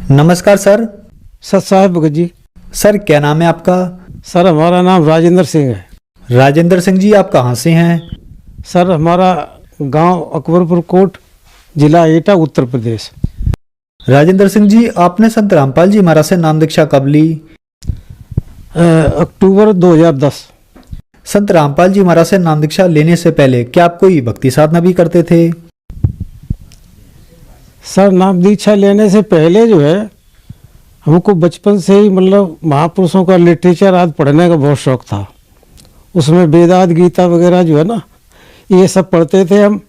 नमस्कार सर। सत साहेब भगत जी। सर क्या नाम है आपका? सर हमारा नाम राजेंद्र सिंह है। राजेंद्र सिंह जी, आप कहाँ से हैं? सर हमारा गांव अकबरपुर कोट, जिला एटा, उत्तर प्रदेश। राजेंद्र सिंह जी, आपने संत रामपाल जी महाराज से नाम दीक्षा कब ली? अक्टूबर 2010। संत रामपाल जी महाराज से नाम दीक्षा लेने से पहले क्या आप कोई भक्ति साधना भी करते थे? सर नाम दीक्षा लेने से पहले जो है हमको बचपन से ही मतलब महापुरुषों का लिटरेचर आदि पढ़ने का बहुत शौक था। उसमें वेदांत गीता वगैरह जो है ना, ये सब पढ़ते थे हम।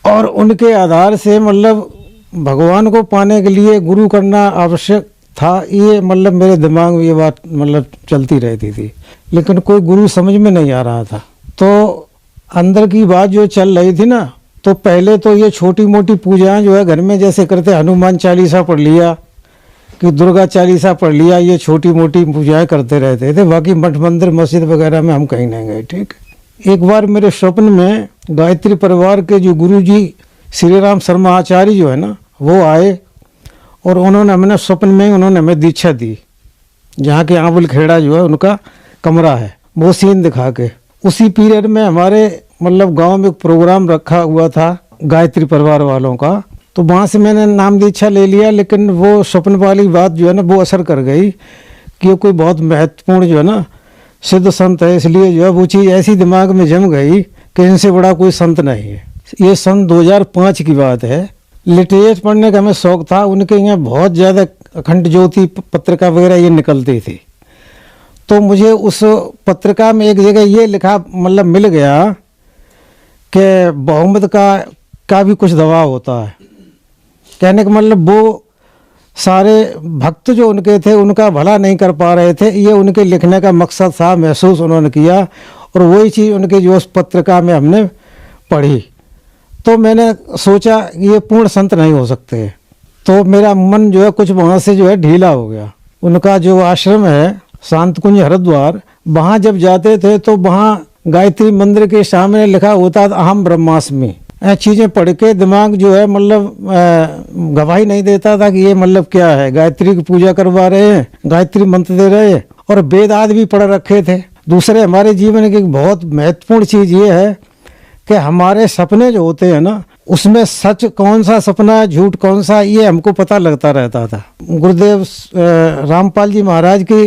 और उनके आधार से मतलब भगवान को पाने के लिए गुरु करना आवश्यक था, ये मतलब मेरे दिमाग में ये बात मतलब चलती रहती थी, लेकिन कोई गुरु समझ में नहीं आ रहा था। तो अंदर की बात जो चल रही थी ना, तो पहले तो ये छोटी मोटी पूजाएं जो है घर में जैसे करते, हनुमान चालीसा पढ़ लिया कि दुर्गा चालीसा पढ़ लिया, ये छोटी मोटी पूजाएं करते रहते थे। बाकी मठ मंदिर मस्जिद वगैरह में हम कहीं नहीं गए। ठीक, एक बार मेरे स्वप्न में गायत्री परिवार के जो गुरु जी श्री राम शर्मा आचार्य जो है ना, वो आए और उन्होंने हमें स्वप्न में उन्होंने हमें दीक्षा दी। जहाँ के आंवल खेड़ा जो है उनका कमरा है, वो सीन दिखा के। उसी पीरियड में हमारे मतलब गांव में एक प्रोग्राम रखा हुआ था गायत्री परिवार वालों का, तो वहाँ से मैंने नाम दीक्षा ले लिया। लेकिन वो स्वप्न वाली बात जो है ना, वो असर कर गई कि कोई बहुत महत्वपूर्ण जो है ना सिद्ध संत है, इसलिए जो है वो चीज़ ऐसी दिमाग में जम गई कि इनसे बड़ा कोई संत नहीं है। ये सन 2005 की बात है। लिटरेचर पढ़ने का हमें शौक था। उनके यहाँ बहुत ज़्यादा अखंड ज्योति पत्रिका वगैरह ये निकलती थी, तो मुझे उस पत्रिका में एक जगह ये लिखा मतलब मिल गया कि बहुमत का भी कुछ दबाव होता है। कहने का मतलब वो सारे भक्त जो उनके थे उनका भला नहीं कर पा रहे थे, ये उनके लिखने का मकसद था, महसूस उन्होंने किया। और वही चीज़ उनके जो उस पत्रिका में हमने पढ़ी, तो मैंने सोचा ये पूर्ण संत नहीं हो सकते। तो मेरा मन जो है कुछ वहाँ से जो है ढीला हो गया। उनका जो आश्रम है शांत कुंज हरिद्वार, वहाँ जब जाते थे तो वहाँ गायत्री मंदिर के सामने लिखा होता था अहम ब्रह्मास्मि। चीज़ें पढ़ के दिमाग जो है मतलब गवाही नहीं देता था कि ये मतलब क्या है। गायत्री की पूजा करवा रहे हैं, गायत्री मंत्र दे रहे हैं, और वेद आदि भी पढ़ रखे थे। दूसरे हमारे जीवन की बहुत महत्वपूर्ण चीज़ ये है कि हमारे सपने जो होते हैं ना, उसमें सच कौन सा सपना है, झूठ कौन सा, ये हमको पता लगता रहता था। गुरुदेव रामपाल जी महाराज की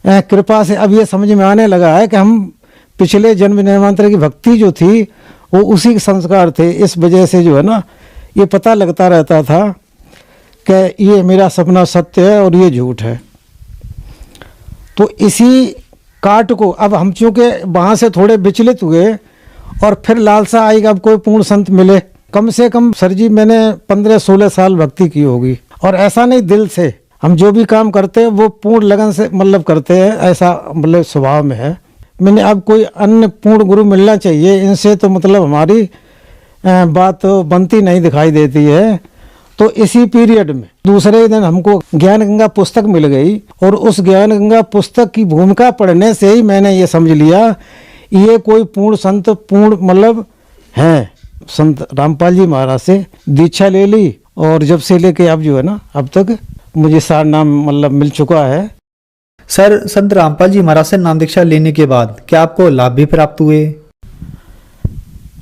कृपा से अब ये समझ में आने लगा है कि हम पिछले जन्म जन्मांतर की भक्ति जो थी वो उसी के संस्कार थे। इस वजह से जो है ना ये पता लगता रहता था कि ये मेरा सपना सत्य है और ये झूठ है। तो इसी काट को अब हम चूँकि वहाँ से थोड़े विचलित हुए और फिर लालसा आई कि अब कोई पूर्ण संत मिले। कम से कम सर जी मैंने 15-16 साल भक्ति की होगी, और ऐसा नहीं दिल से, हम जो भी काम करते हैं वो पूर्ण लगन से मतलब करते हैं, ऐसा मतलब स्वभाव में है। मैंने अब कोई अन्य पूर्ण गुरु मिलना चाहिए, इनसे तो मतलब हमारी बात बनती नहीं दिखाई देती है। तो इसी पीरियड में दूसरे दिन हमको ज्ञान गंगा पुस्तक मिल गई, और उस ज्ञान गंगा पुस्तक की भूमिका पढ़ने से ही मैंने ये समझ लिया ये कोई पूर्ण संत पूर्ण मतलब हैं। संत रामपाल जी महाराज से दीक्षा ले ली, और जब से लेके अब जो है ना अब तक मुझे सारा नाम मतलब मिल चुका है। सर, संत रामपाल जी महाराज से नाम दीक्षा लेने के बाद क्या आपको लाभ भी प्राप्त हुए?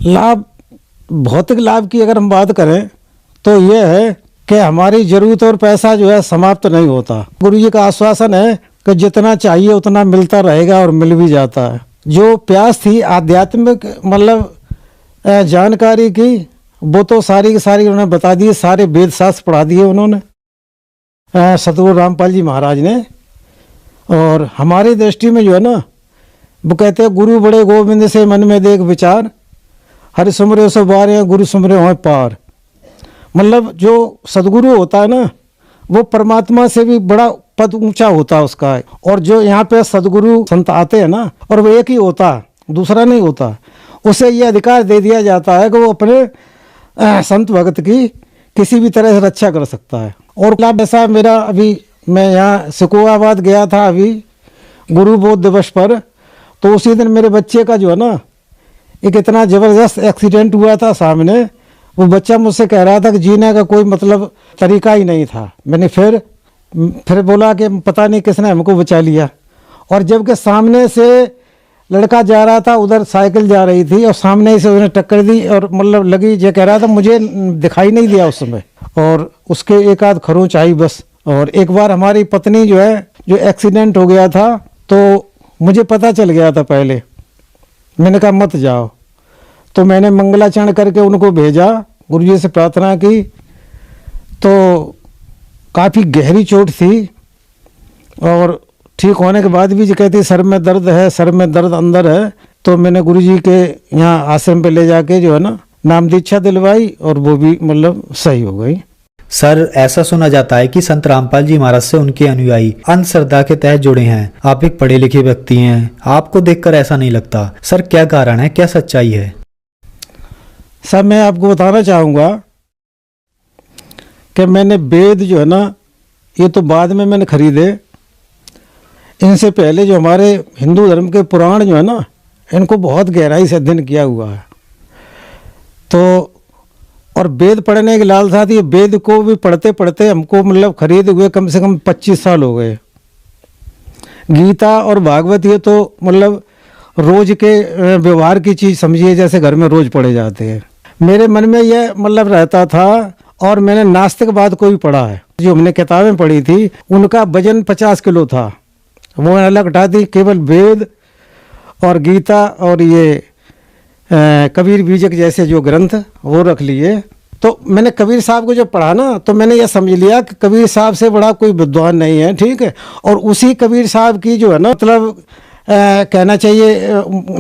लाभ, भौतिक लाभ की अगर हम बात करें तो ये है कि हमारी जरूरत और पैसा जो है समाप्त नहीं होता। गुरु जी का आश्वासन है कि जितना चाहिए उतना मिलता रहेगा, और मिल भी जाता है। जो प्यास थी आध्यात्मिक मतलब जानकारी की, वो तो सारी की सारी उन्होंने बता दी, सारे वेद शास्त्र पढ़ा दिए उन्होंने सतगुरु रामपाल जी महाराज ने। और हमारी दृष्टि में जो है ना, वो कहते हैं गुरु बड़े गोविंद से मन में देख विचार, हरि सुमरे सो बारे गुरु सुमरे हो पार। मतलब जो सदगुरु होता है ना, वो परमात्मा से भी बड़ा पद ऊंचा होता है उसका। और जो यहाँ पे सदगुरु संत आते हैं ना, और वो एक ही होता, दूसरा नहीं होता, उसे ये अधिकार दे दिया जाता है कि वो अपने संत भगत की किसी भी तरह से रक्षा कर सकता है। और लाभ ऐसा मेरा, अभी मैं यहाँ सिकोहाबाद गया था अभी गुरु बोध दिवस पर, तो उसी दिन मेरे बच्चे का जो है ना एक इतना ज़बरदस्त एक्सीडेंट हुआ था सामने, वो बच्चा मुझसे कह रहा था कि जीने का कोई मतलब तरीका ही नहीं था। मैंने फिर बोला कि पता नहीं किसने हमको बचा लिया। और जबकि सामने से लड़का जा रहा था, उधर साइकिल जा रही थी और सामने से उसने टक्कर दी और मतलब लगी, ये कह रहा था मुझे दिखाई नहीं दिया उस समय, और उसके एक आध खरोंच आई बस। और एक बार हमारी पत्नी जो है, जो एक्सीडेंट हो गया था, तो मुझे पता चल गया था पहले। मैंने कहा मत जाओ, तो मैंने मंगलाचरण करके उनको भेजा, गुरुजी से प्रार्थना की। तो काफ़ी गहरी चोट थी और ठीक होने के बाद भी जो कहती सर में दर्द है, सर में दर्द अंदर है। तो मैंने गुरुजी के यहाँ आश्रम पे ले जाके जो है ना नाम दीक्षा दिलवाई और वो भी मतलब सही हो गई। सर, ऐसा सुना जाता है कि संत रामपाल जी महाराज से उनके अनुयायी अंधश्रद्धा के तहत जुड़े हैं। आप एक पढ़े लिखे व्यक्ति हैं, आपको देखकर ऐसा नहीं लगता। सर, क्या कारण है, क्या सच्चाई है? सर, मैं आपको बताना चाहूँगा कि मैंने वेद जो है ना, ये तो बाद में मैंने खरीदे। इनसे पहले जो हमारे हिंदू धर्म के पुराण जो है ना, इनको बहुत गहराई से अध्ययन किया हुआ है। तो और वेद पढ़ने के लाल साथ ये वेद को भी पढ़ते पढ़ते हमको मतलब खरीद हुए कम से कम 25 साल हो गए। गीता और भागवत ये तो मतलब रोज के व्यवहार की चीज़ समझिए, जैसे घर में रोज पढ़े जाते हैं। मेरे मन में यह मतलब रहता था, और मैंने नास्तिकवाद को भी पढ़ा है। जो हमने किताबें पढ़ी थी उनका वजन 50 किलो था, वो अलग हटा दी, केवल वेद और गीता और ये कबीर बीजक जैसे जो ग्रंथ वो रख लिए। तो मैंने कबीर साहब को जब पढ़ा ना, तो मैंने ये समझ लिया कि कबीर साहब से बड़ा कोई विद्वान नहीं है, ठीक है। और उसी कबीर साहब की जो है ना मतलब कहना चाहिए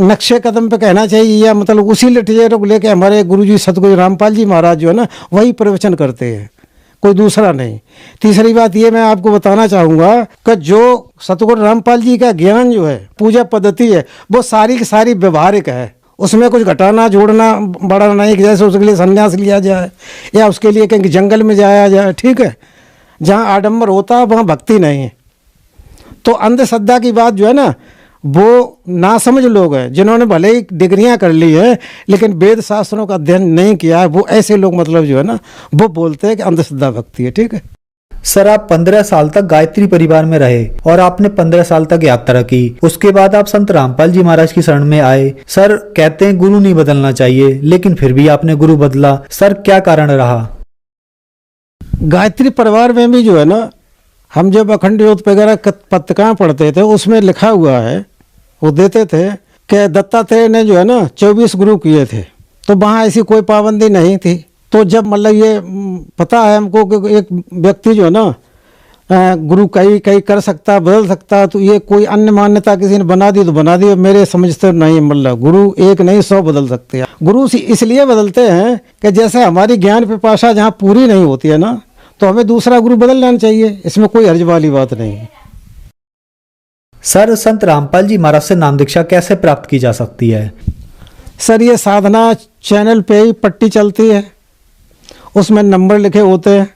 नक्शे कदम पे कहना चाहिए, या मतलब उसी लिटरेचर को लेके हमारे गुरुजी सतगुरु रामपाल जी महाराज जो है ना वही प्रवचन करते हैं, कोई दूसरा नहीं। तीसरी बात ये मैं आपको बताना चाहूँगा कि जो सतगुरु रामपाल जी का ज्ञान जो है, पूजा पद्धति है, वो सारी की सारी व्यवहारिक है। उसमें कुछ घटाना जोड़ना बढ़ाना नहीं कि जैसे उसके लिए संन्यास लिया जाए या उसके लिए कहीं जंगल में जाया जाए, ठीक है। जहाँ आडंबर होता है वहाँ भक्ति नहीं है। तो अंधश्रद्धा की बात जो है ना, वो नासमझ लोग हैं जिन्होंने भले ही डिग्रियां कर ली है लेकिन वेद शास्त्रों का अध्ययन नहीं किया है, वो ऐसे लोग मतलब जो है ना वो बोलते हैं कि अंधश्रद्धा भक्ति है, ठीक है। सर, आप 15 साल तक गायत्री परिवार में रहे और आपने 15 साल तक यात्रा की। उसके बाद आप संत रामपाल जी महाराज की शरण में आए। सर, कहते हैं गुरु नहीं बदलना चाहिए, लेकिन फिर भी आपने गुरु बदला। सर, क्या कारण रहा? गायत्री परिवार में भी जो है ना, हम जब अखंड ज्योत वगैरह पत्रिकाएं पढ़ते थे उसमें लिखा हुआ है, वो देते थे कि दत्तात्रेय ने जो है ना 24 गुरु किए थे। तो वहाँ ऐसी कोई पाबंदी नहीं थी। तो जब मतलब ये पता है हमको कि एक व्यक्ति जो है ना गुरु कई कर सकता, बदल सकता, तो ये कोई अन्य मान्यता किसी ने बना दी तो बना दी। मेरे समझते नहीं, मतलब गुरु एक नहीं 100 बदल सकते हैं। गुरु इसलिए बदलते हैं कि जैसे हमारी ज्ञान पिपासा जहाँ पूरी नहीं होती है ना, तो हमें दूसरा गुरु बदल लेना चाहिए, इसमें कोई हर्ज वाली बात नहीं है। सर, संत रामपाल जी महाराज से नाम दीक्षा कैसे प्राप्त की जा सकती है? सर, ये साधना चैनल पे ही पट्टी चलती है, उसमें नंबर लिखे होते हैं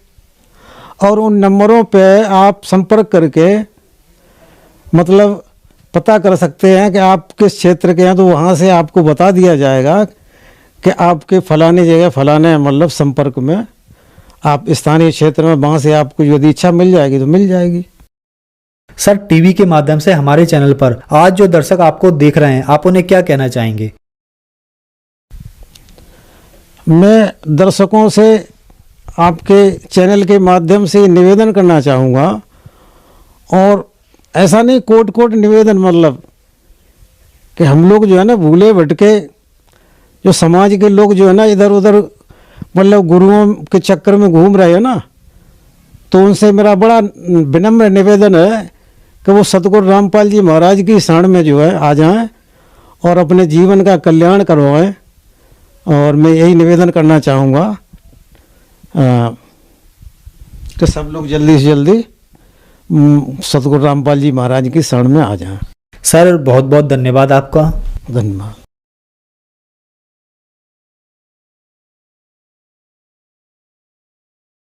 और उन नंबरों पे आप संपर्क करके मतलब पता कर सकते हैं कि आप किस क्षेत्र के हैं। तो वहाँ से आपको बता दिया जाएगा कि आपके फलानी जगह फलाने मतलब संपर्क में आप स्थानीय क्षेत्र में, वहाँ से आपको यदि इच्छा मिल जाएगी तो मिल जाएगी। सर, टीवी के माध्यम से हमारे चैनल पर आज जो दर्शक आपको देख रहे हैं, आप उन्हें क्या कहना चाहेंगे? मैं दर्शकों से आपके चैनल के माध्यम से निवेदन करना चाहूँगा, और ऐसा नहीं कोट निवेदन, मतलब कि हम लोग जो है ना भूले भटके जो समाज के लोग जो है ना इधर उधर मतलब गुरुओं के चक्कर में घूम रहे हैं ना, तो उनसे मेरा बड़ा विनम्र निवेदन है कि वो सतगुरु रामपाल जी महाराज की शरण में जो है आ जाएं और अपने जीवन का कल्याण करवाएं। और मैं यही निवेदन करना चाहूँगा कि सब लोग जल्दी से जल्दी सतगुरु रामपाल जी महाराज की शरण में आ जाएं। सर, बहुत बहुत धन्यवाद आपका। धन्यवाद।